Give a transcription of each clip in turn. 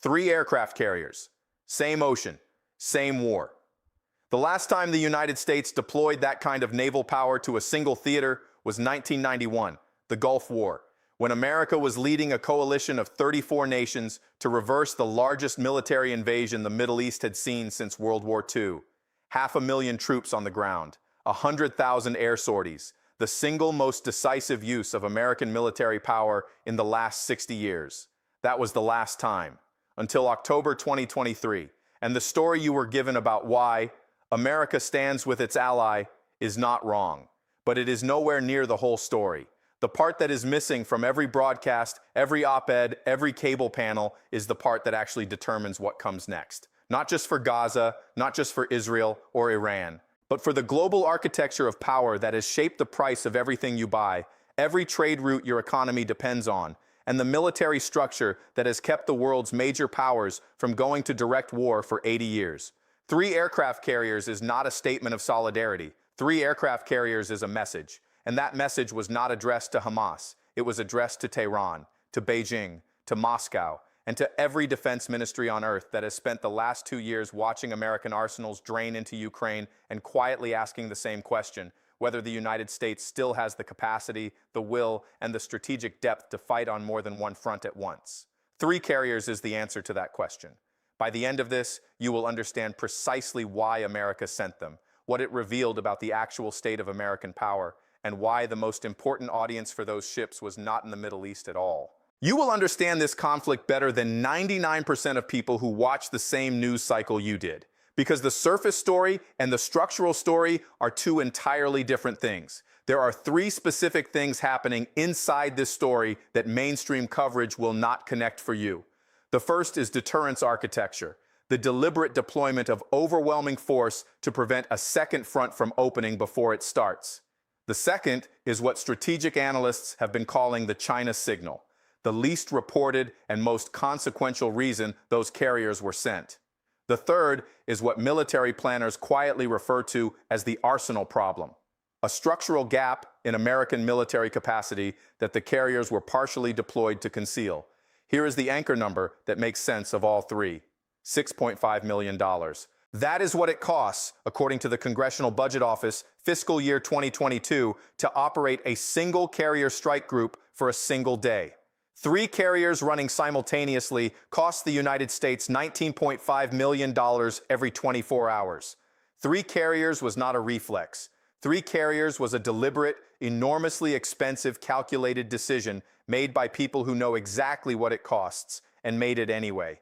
3 aircraft carriers. Same ocean. Same war. The last time the United States deployed that kind of naval power to a single theater was 1991, the Gulf War, when America was leading a coalition of 34 nations to reverse the largest military invasion the Middle East had seen since World War II. 500,000 troops on the ground, 100,000 air sorties, the single most decisive use of American military power in the last 60 years. That was the last time, until October 2023, and the story you were given about why America stands with its ally is not wrong, but it is nowhere near the whole story. The part that is missing from every broadcast, every op-ed, every cable panel is the part that actually determines what comes next. Not just for Gaza, not just for Israel or Iran, but for the global architecture of power that has shaped the price of everything you buy, every trade route your economy depends on, and the military structure that has kept the world's major powers from going to direct war for 80 years. 3 aircraft carriers is not a statement of solidarity. 3 aircraft carriers is a message. And that message was not addressed to Hamas. It was addressed to Tehran, to Beijing, to Moscow, and to every defense ministry on earth that has spent the last 2 years watching American arsenals drain into Ukraine and quietly asking the same question, whether the United States still has the capacity, the will, and the strategic depth to fight on more than one front at once. 3 carriers is the answer to that question. By the end of this, you will understand precisely why America sent them, what it revealed about the actual state of American power, and why the most important audience for those ships was not in the Middle East at all. You will understand this conflict better than 99% of people who watch the same news cycle you did, because the surface story and the structural story are 2 entirely different things. There are 3 specific things happening inside this story that mainstream coverage will not connect for you. The first is deterrence architecture, the deliberate deployment of overwhelming force to prevent a second front from opening before it starts. The second is what strategic analysts have been calling the China signal, the least reported and most consequential reason those carriers were sent. The third is what military planners quietly refer to as the arsenal problem, a structural gap in American military capacity that the carriers were partially deployed to conceal. Here is the anchor number that makes sense of all 3, $6.5 million. That is what it costs, according to the Congressional Budget Office, fiscal year 2022, to operate a single carrier strike group for a single day. 3 carriers running simultaneously cost the United States $19.5 million every 24 hours. 3 carriers was not a reflex. 3 carriers was a deliberate, enormously expensive, calculated decision made by people who know exactly what it costs and made it anyway.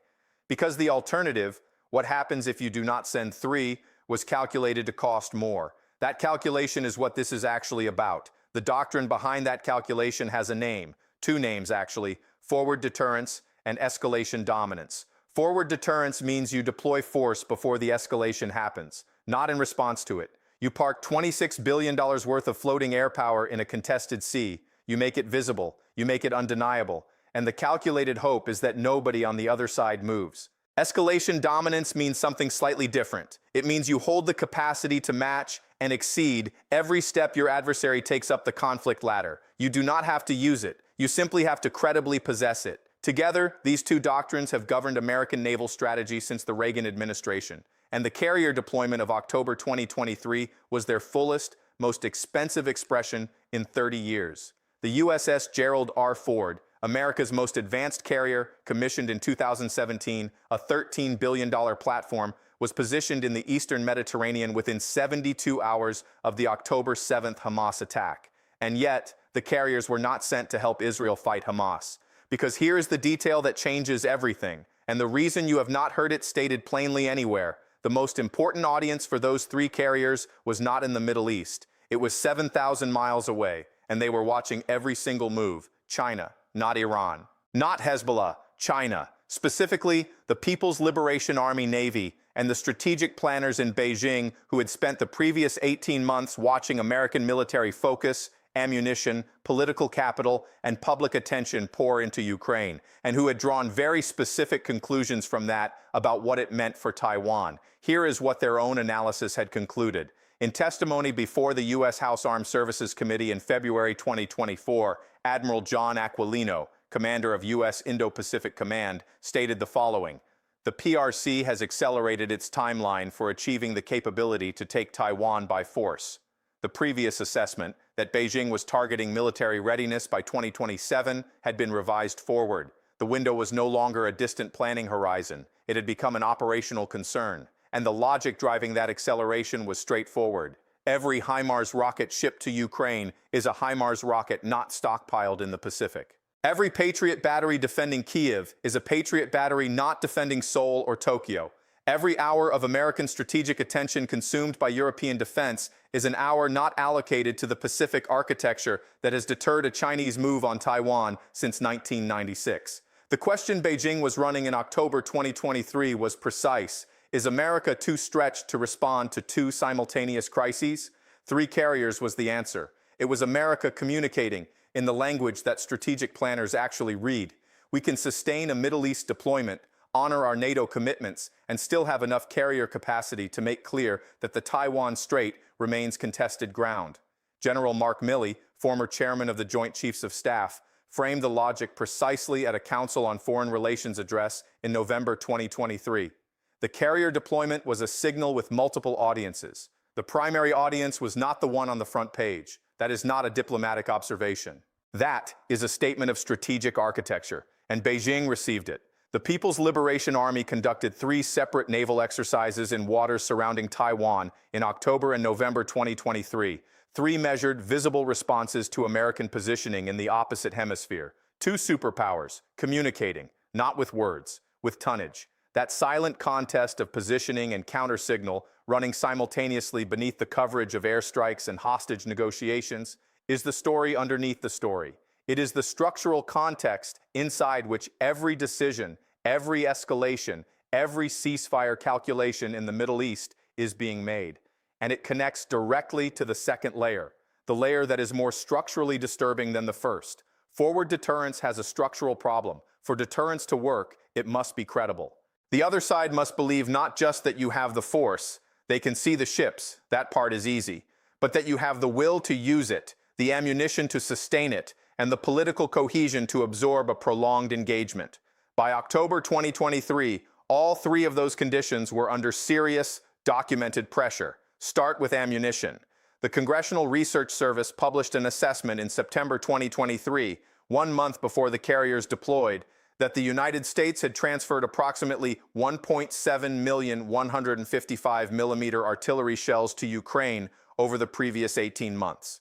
Because the alternative, what happens if you do not send 3, was calculated to cost more. That calculation is what this is actually about. The doctrine behind that calculation has a name, 2 names actually, forward deterrence and escalation dominance. Forward deterrence means you deploy force before the escalation happens, not in response to it. You park $26 billion worth of floating air power in a contested sea. You make it visible, you make it undeniable, and the calculated hope is that nobody on the other side moves. Escalation dominance means something slightly different. It means you hold the capacity to match and exceed every step your adversary takes up the conflict ladder. You do not have to use it. You simply have to credibly possess it. Together, these 2 doctrines have governed American naval strategy since the Reagan administration, and the carrier deployment of October 2023 was their fullest, most expensive expression in 30 years. The USS Gerald R. Ford, America's most advanced carrier, commissioned in 2017, a $13 billion platform, was positioned in the eastern Mediterranean within 72 hours of the October 7th Hamas attack. And yet, the carriers were not sent to help Israel fight Hamas. Because here is the detail that changes everything, and the reason you have not heard it stated plainly anywhere. The most important audience for those 3 carriers was not in the Middle East. It was 7,000 miles away, and they were watching every single move. China, not Iran. Not Hezbollah, China. Specifically, the People's Liberation Army Navy and the strategic planners in Beijing who had spent the previous 18 months watching American military focus, ammunition, political capital, and public attention pour into Ukraine, and who had drawn very specific conclusions from that about what it meant for Taiwan. Here is what their own analysis had concluded. In testimony before the U.S. House Armed Services Committee in February 2024, Admiral John Aquilino, commander of U.S. Indo-Pacific Command, stated the following: "The PRC has accelerated its timeline for achieving the capability to take Taiwan by force." The previous assessment, that Beijing was targeting military readiness by 2027, had been revised forward. The window was no longer a distant planning horizon. It had become an operational concern. And the logic driving that acceleration was straightforward. Every HIMARS rocket shipped to Ukraine is a HIMARS rocket not stockpiled in the Pacific. Every Patriot battery defending Kyiv is a Patriot battery not defending Seoul or Tokyo. Every hour of American strategic attention consumed by European defense is an hour not allocated to the Pacific architecture that has deterred a Chinese move on Taiwan since 1996. The question Beijing was running in October 2023 was precise. Is America too stretched to respond to two simultaneous crises? 3 carriers was the answer. It was America communicating in the language that strategic planners actually read. We can sustain a Middle East deployment, honor our NATO commitments, and still have enough carrier capacity to make clear that the Taiwan Strait remains contested ground. General Mark Milley, former chairman of the Joint Chiefs of Staff, framed the logic precisely at a Council on Foreign Relations address in November 2023. The carrier deployment was a signal with multiple audiences. The primary audience was not the one on the front page. That is not a diplomatic observation. That is a statement of strategic architecture, and Beijing received it. The People's Liberation Army conducted 3 separate naval exercises in waters surrounding Taiwan in October and November 2023. 3 measured, visible responses to American positioning in the opposite hemisphere. 2 superpowers, communicating, not with words, with tonnage. That silent contest of positioning and counter-signal, running simultaneously beneath the coverage of airstrikes and hostage negotiations, is the story underneath the story. It is the structural context inside which every decision, every escalation, every ceasefire calculation in the Middle East is being made. And it connects directly to the second layer, the layer that is more structurally disturbing than the first. Forward deterrence has a structural problem. For deterrence to work, it must be credible. The other side must believe not just that you have the force, they can see the ships, that part is easy, but that you have the will to use it, the ammunition to sustain it, and the political cohesion to absorb a prolonged engagement. By October 2023, all 3 of those conditions were under serious, documented pressure. Start with ammunition. The Congressional Research Service published an assessment in September 2023, 1 month before the carriers deployed, that the United States had transferred approximately 1.7 million 155mm artillery shells to Ukraine over the previous 18 months.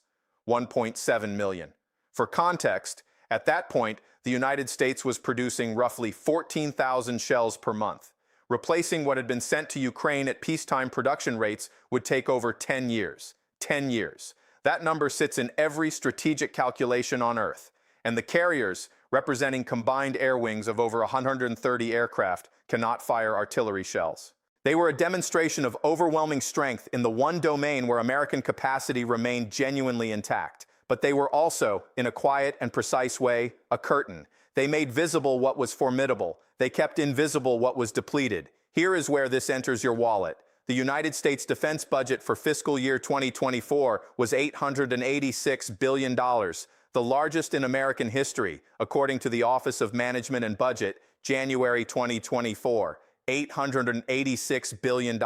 1.7 million. For context, at that point, the United States was producing roughly 14,000 shells per month. Replacing what had been sent to Ukraine at peacetime production rates would take over 10 years. 10 years. That number sits in every strategic calculation on Earth. And the carriers, representing combined air wings of over 130 aircraft, cannot fire artillery shells. They were a demonstration of overwhelming strength in the one domain where American capacity remained genuinely intact. But they were also, in a quiet and precise way, a curtain. They made visible what was formidable. They kept invisible what was depleted. Here is where this enters your wallet. The United States defense budget for fiscal year 2024 was $886 billion, the largest in American history, according to the Office of Management and Budget, January 2024. $886 billion.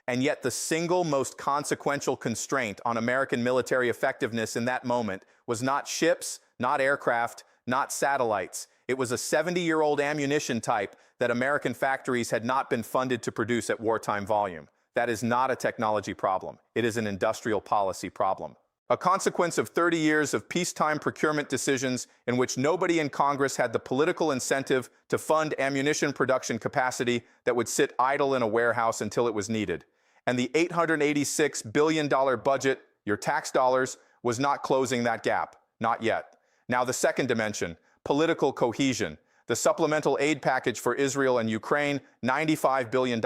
And yet the single most consequential constraint on American military effectiveness in that moment was not ships, not aircraft, not satellites. It was a 70-year-old ammunition type that American factories had not been funded to produce at wartime volume. That is not a technology problem. It is an industrial policy problem. A consequence of 30 years of peacetime procurement decisions in which nobody in Congress had the political incentive to fund ammunition production capacity that would sit idle in a warehouse until it was needed. And the $886 billion budget, your tax dollars, was not closing that gap. Not yet. Now the second dimension, political cohesion. The supplemental aid package for Israel and Ukraine, $95 billion,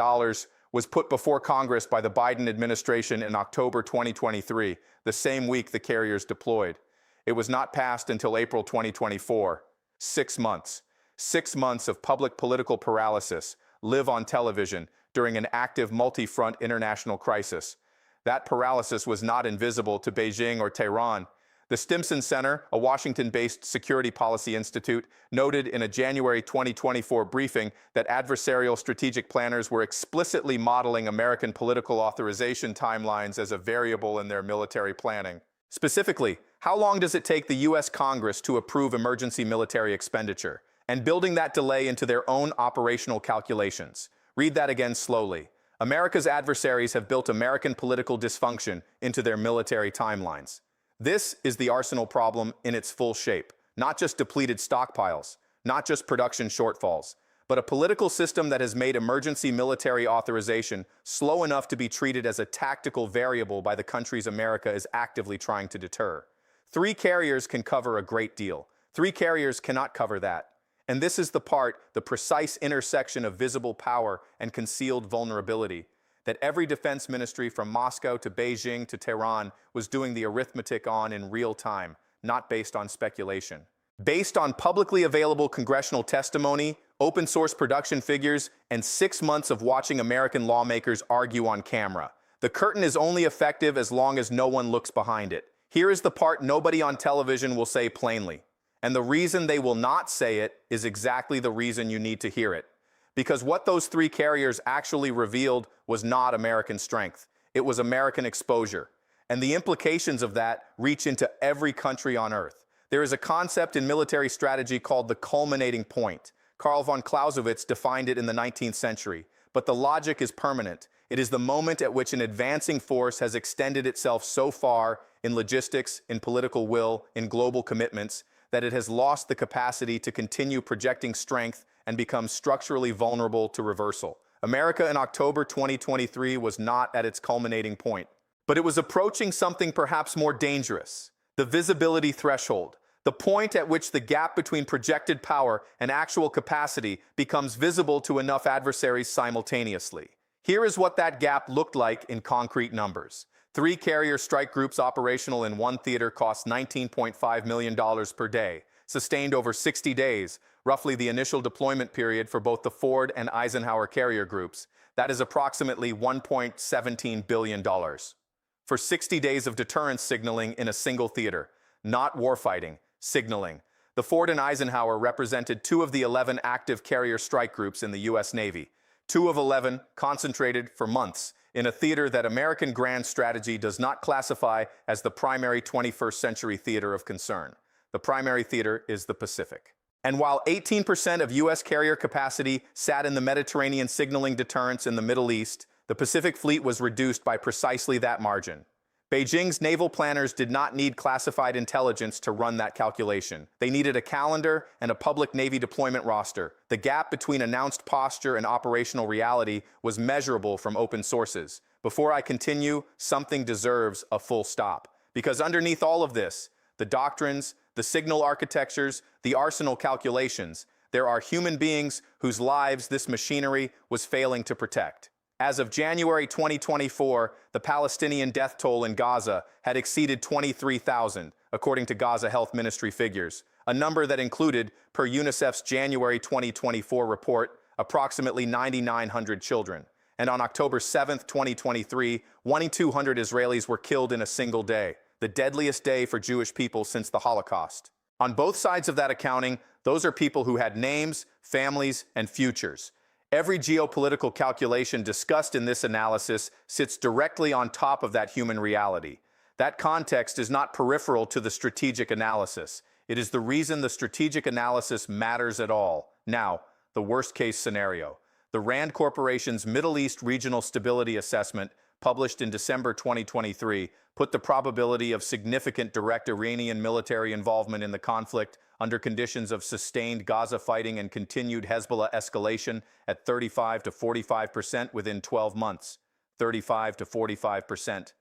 was put before Congress by the Biden administration in October 2023, the same week the carriers deployed. It was not passed until April 2024. 6 months. 6 months of public political paralysis, live on television, during an active multi-front international crisis. That paralysis was not invisible to Beijing or Tehran. The Stimson Center, a Washington-based security policy institute, noted in a January 2024 briefing that adversarial strategic planners were explicitly modeling American political authorization timelines as a variable in their military planning. Specifically, how long does it take the U.S. Congress to approve emergency military expenditure, and building that delay into their own operational calculations? Read that again slowly. America's adversaries have built American political dysfunction into their military timelines. This is the arsenal problem in its full shape, not just depleted stockpiles, not just production shortfalls, but a political system that has made emergency military authorization slow enough to be treated as a tactical variable by the countries America is actively trying to deter. 3 carriers can cover a great deal. 3 carriers cannot cover that. And this is the precise intersection of visible power and concealed vulnerability, that every defense ministry from Moscow to Beijing to Tehran was doing the arithmetic on in real time, not based on speculation. Based on publicly available congressional testimony, open source production figures, and 6 months of watching American lawmakers argue on camera. The curtain is only effective as long as no one looks behind it. Here is the part nobody on television will say plainly. And the reason they will not say it is exactly the reason you need to hear it. Because what those 3 carriers actually revealed was not American strength. It was American exposure. And the implications of that reach into every country on Earth. There is a concept in military strategy called the culminating point. Karl von Clausewitz defined it in the 19th century. But the logic is permanent. It is the moment at which an advancing force has extended itself so far in logistics, in political will, in global commitments, that it has lost the capacity to continue projecting strength and become structurally vulnerable to reversal. America in October 2023 was not at its culminating point, but it was approaching something perhaps more dangerous: the visibility threshold, the point at which the gap between projected power and actual capacity becomes visible to enough adversaries simultaneously. Here is what that gap looked like in concrete numbers. 3 carrier strike groups operational in one theater cost $19.5 million per day, sustained over 60 days, roughly the initial deployment period for both the Ford and Eisenhower carrier groups. That is approximately $1.17 billion. For 60 days of deterrence signaling in a single theater, not warfighting, signaling. The Ford and Eisenhower represented 2 of the 11 active carrier strike groups in the U.S. Navy. 2 of 11 concentrated for months in a theater that American grand strategy does not classify as the primary 21st century theater of concern. The primary theater is the Pacific. And while 18% of U.S. carrier capacity sat in the Mediterranean signaling deterrence in the Middle East, the Pacific Fleet was reduced by precisely that margin. Beijing's naval planners did not need classified intelligence to run that calculation. They needed a calendar and a public Navy deployment roster. The gap between announced posture and operational reality was measurable from open sources. Before I continue, something deserves a full stop. Because underneath all of this, the doctrines, the signal architectures, the arsenal calculations, there are human beings whose lives this machinery was failing to protect. As of January 2024, the Palestinian death toll in Gaza had exceeded 23,000, according to Gaza Health Ministry figures, a number that included, per UNICEF's January 2024 report, approximately 9,900 children. And on October 7, 2023, 2,200 Israelis were killed in a single day, the deadliest day for Jewish people since the Holocaust. On both sides of that accounting, those are people who had names, families, and futures. Every geopolitical calculation discussed in this analysis sits directly on top of that human reality. That context is not peripheral to the strategic analysis. It is the reason the strategic analysis matters at all. Now, the worst-case scenario. The RAND Corporation's Middle East Regional Stability Assessment, published in December 2023, put the probability of significant direct Iranian military involvement in the conflict under conditions of sustained Gaza fighting and continued Hezbollah escalation at 35 to 45% within 12 months. 35 to 45%.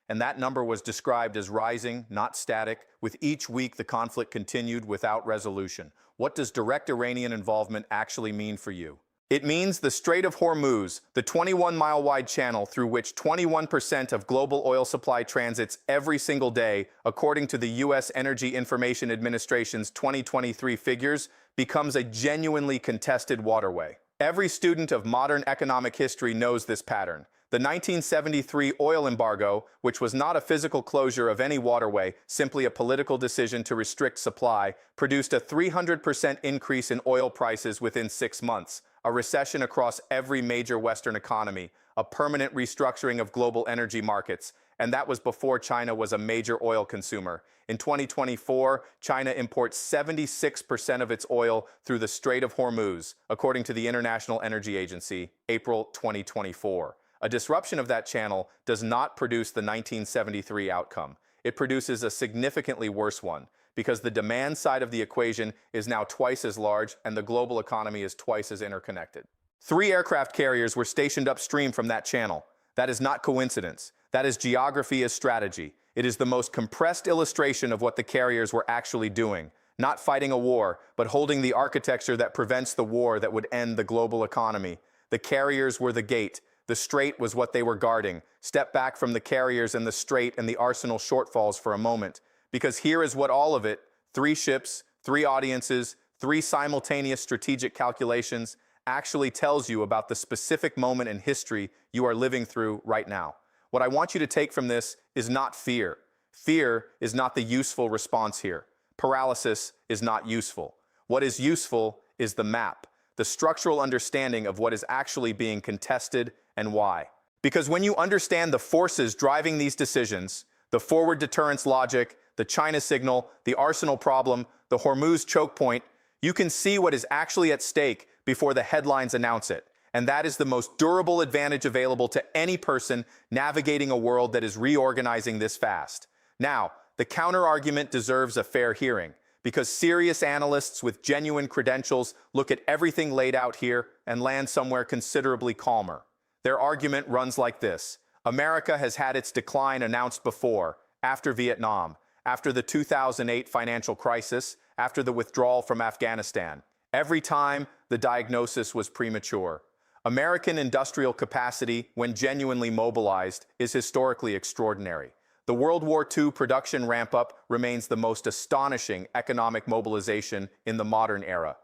And that number was described as rising, not static. With each week, the conflict continued without resolution. What does direct Iranian involvement actually mean for you? It means the Strait of Hormuz, the 21-mile-wide channel through which 21% of global oil supply transits every single day, according to the U.S. Energy Information Administration's 2023 figures, becomes a genuinely contested waterway. Every student of modern economic history knows this pattern. The 1973 oil embargo, which was not a physical closure of any waterway, simply a political decision to restrict supply, produced a 300% increase in oil prices within 6 months, a recession across every major Western economy, a permanent restructuring of global energy markets, and that was before China was a major oil consumer. In 2024, China imports 76% of its oil through the Strait of Hormuz, according to the International Energy Agency, April 2024. A disruption of that channel does not produce the 1973 outcome. It produces a significantly worse one, because the demand side of the equation is now twice as large and the global economy is twice as interconnected. 3 aircraft carriers were stationed upstream from that channel. That is not coincidence. That is geography as strategy. It is the most compressed illustration of what the carriers were actually doing. Not fighting a war, but holding the architecture that prevents the war that would end the global economy. The carriers were the gate. The Strait was what they were guarding. Step back from the carriers and the Strait and the arsenal shortfalls for a moment. Because here is what all of it, 3 ships, 3 audiences, 3 simultaneous strategic calculations, actually tells you about the specific moment in history you are living through right now. What I want you to take from this is not fear. Fear is not the useful response here. Paralysis is not useful. What is useful is the map, the structural understanding of what is actually being contested and why. Because when you understand the forces driving these decisions, the forward deterrence logic, the China signal, the arsenal problem, the Hormuz choke point, you can see what is actually at stake before the headlines announce it. And that is the most durable advantage available to any person navigating a world that is reorganizing this fast. Now, the counter-argument deserves a fair hearing, because serious analysts with genuine credentials look at everything laid out here and land somewhere considerably calmer. Their argument runs like this. America has had its decline announced before, after Vietnam, after the 2008 financial crisis, after the withdrawal from Afghanistan. Every time, the diagnosis was premature. American industrial capacity, when genuinely mobilized, is historically extraordinary. The World War II production ramp-up remains the most astonishing economic mobilization in the modern era.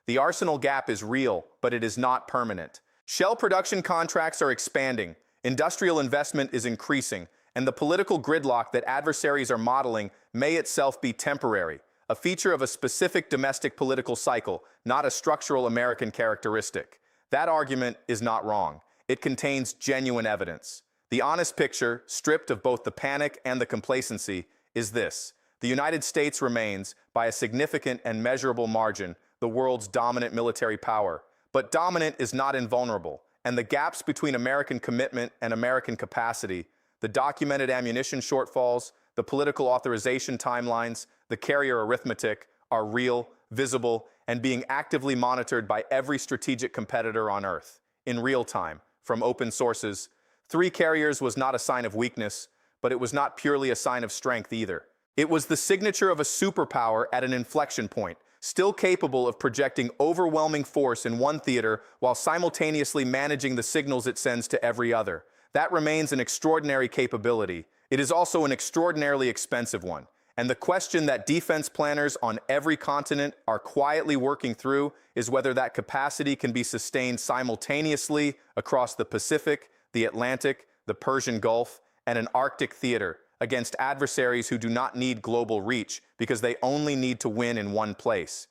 The arsenal gap is real, but it is not permanent. Shell production contracts are expanding, industrial investment is increasing, and the political gridlock that adversaries are modeling may itself be temporary, a feature of a specific domestic political cycle, not a structural American characteristic. That argument is not wrong. It contains genuine evidence. The honest picture, stripped of both the panic and the complacency, is this. The United States remains, by a significant and measurable margin, the world's dominant military power. But dominant is not invulnerable, and the gaps between American commitment and American capacity, the documented ammunition shortfalls, the political authorization timelines, the carrier arithmetic, are real, visible, and being actively monitored by every strategic competitor on Earth, in real time, from open sources. 3 carriers was not a sign of weakness, but it was not purely a sign of strength either. It was the signature of a superpower at an inflection point, still capable of projecting overwhelming force in one theater while simultaneously managing the signals it sends to every other. That remains an extraordinary capability. It is also an extraordinarily expensive one. And the question that defense planners on every continent are quietly working through is whether that capacity can be sustained simultaneously across the Pacific, the Atlantic, the Persian Gulf, and an Arctic theater against adversaries who do not need global reach because they only need to win in one place.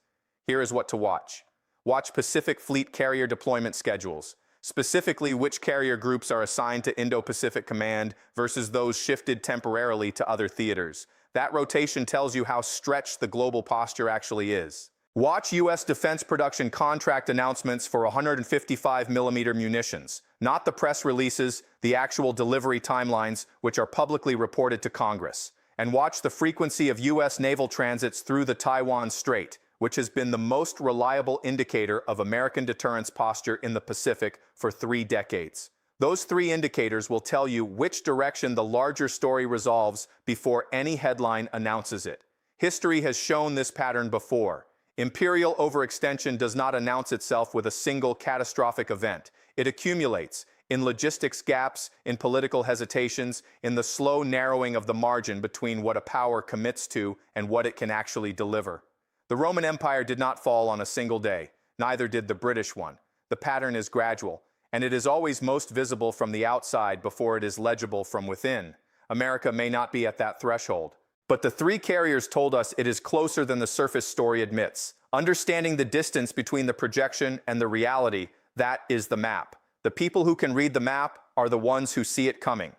Here is what to watch. Watch Pacific Fleet carrier deployment schedules, specifically which carrier groups are assigned to Indo-Pacific Command versus those shifted temporarily to other theaters. That rotation tells you how stretched the global posture actually is. Watch U.S. defense production contract announcements for 155mm munitions, not the press releases, the actual delivery timelines, which are publicly reported to Congress. And watch the frequency of U.S. naval transits through the Taiwan Strait, which has been the most reliable indicator of American deterrence posture in the Pacific for 3 decades. Those 3 indicators will tell you which direction the larger story resolves before any headline announces it. History has shown this pattern before. Imperial overextension does not announce itself with a single catastrophic event. It accumulates in logistics gaps, in political hesitations, in the slow narrowing of the margin between what a power commits to and what it can actually deliver. The Roman Empire did not fall on a single day. Neither did the British one. The pattern is gradual. and it is always most visible from the outside before it is legible from within. America may not be at that threshold. But the three carriers told us it is closer than the surface story admits. Understanding the distance between the projection and the reality, that is the map. The people who can read the map are the ones who see it coming.